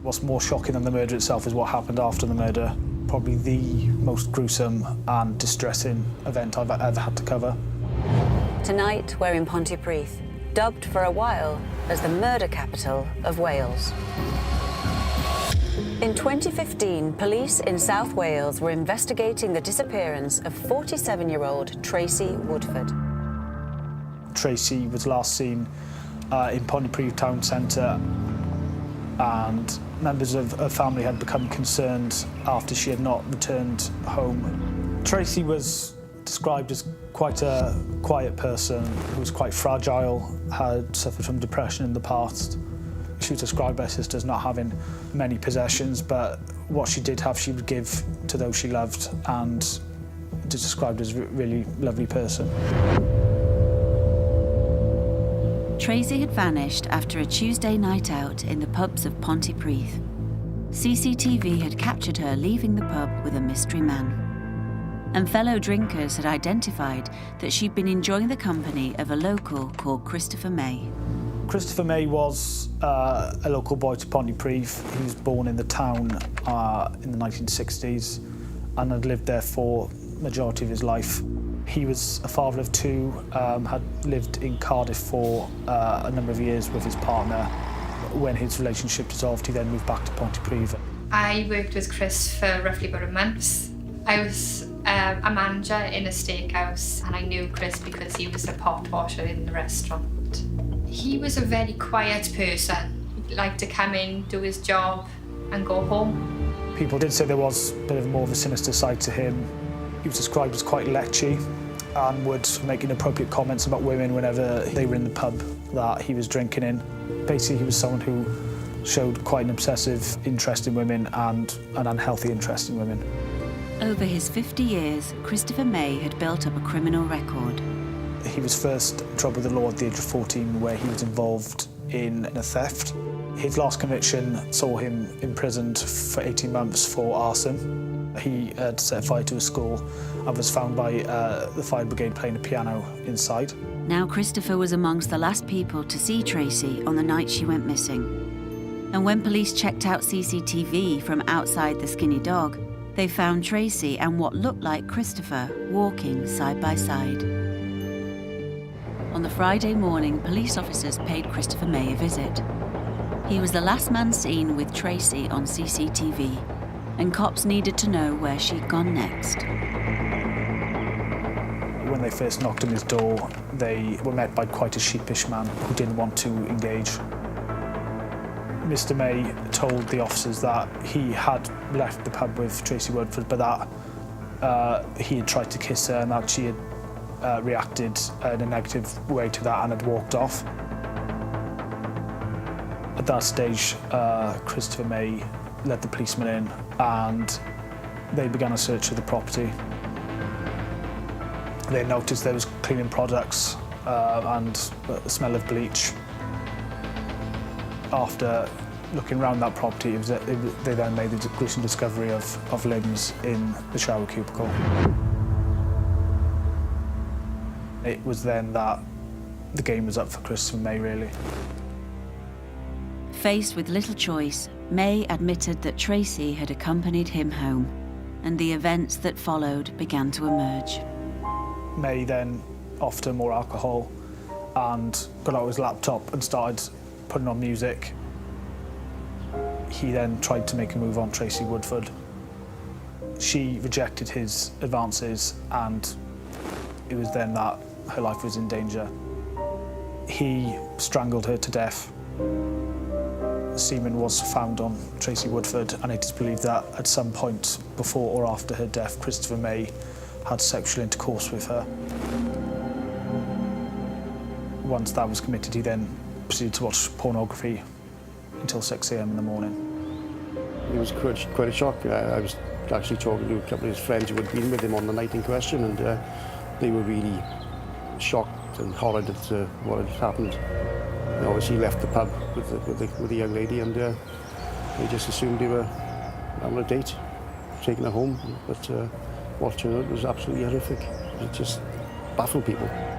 What's more shocking than the murder itself is what happened after the murder. Probably the most gruesome and distressing event I've ever had to cover. Tonight, we're in Pontypridd, dubbed for a while as the murder capital of Wales. In 2015, police in South Wales were investigating the disappearance of 47-year-old Tracy Woodford. Tracy was last seen in Pontypridd town centre, and members of her family had become concerned after she had not returned home. Tracy was described as quite a quiet person who was quite fragile, had suffered from depression in the past. She was described by her sister as not having many possessions, but what she did have she would give to those she loved, and was described as a really lovely person. Tracy had vanished after a Tuesday night out in the pubs of Pontypridd. CCTV had captured her leaving the pub with a mystery man. And fellow drinkers had identified that she'd been enjoying the company of a local called Christopher May. Christopher May was a local boy to Pontypridd. He was born in the town in the 1960s and had lived there for the majority of his life. He was a father of two, had lived in Cardiff for a number of years with his partner. When his relationship dissolved, he then moved back to Pontypridd. I worked with Chris for roughly about a month. I was a manager in a steakhouse, and I knew Chris because he was a pot washer in the restaurant. He was a very quiet person. He'd like to come in, do his job, and go home. People did say there was a bit of more of a sinister side to him. He was described as quite lechy and would make inappropriate comments about women whenever they were in the pub that he was drinking in. Basically, he was someone who showed quite an obsessive interest in women and an unhealthy interest in women. Over his 50 years, Christopher May had built up a criminal record. He was first in trouble with the law at the age of 14, where he was involved in a theft. His last conviction saw him imprisoned for 18 months for arson. He had set fire to a school and was found by the fire brigade playing a piano inside. Now Christopher was amongst the last people to see Tracy on the night she went missing. And when police checked out CCTV from outside the Skinny Dog, they found Tracy and what looked like Christopher walking side by side. On the Friday morning, police officers paid Christopher May a visit. He was the last man seen with Tracy on CCTV, and cops needed to know where she'd gone next. When they first knocked on his door, they were met by quite a sheepish man who didn't want to engage. Mr. May told the officers that he had left the pub with Tracy Woodford, but that he had tried to kiss her and that she had reacted in a negative way to that and had walked off. At that stage, Christopher May let the policemen in and they began a search of the property. They noticed there was cleaning products and the smell of bleach. After looking around that property, they then made the gruesome discovery of limbs in the shower cubicle. It was then that the game was up for Christopher May, really. Faced with little choice, May admitted that Tracy had accompanied him home, and the events that followed began to emerge. May then offered her more alcohol and got out his laptop and started putting on music. He then tried to make a move on Tracy Woodford. She rejected his advances, and it was then that her life was in danger. He strangled her to death. Semen was found on Tracy Woodford, and it is believed that at some point before or after her death, Christopher May had sexual intercourse with her. Once that was committed, he then proceeded to watch pornography until 6 a.m. in the morning. It was quite a shock. I was actually talking to a couple of his friends who had been with him on the night in question, and they were really shocked and horrid at what had happened. And obviously he left the pub with the young lady, and they just assumed they were having a date, taking her home. But what turned out was absolutely horrific. It just baffled people.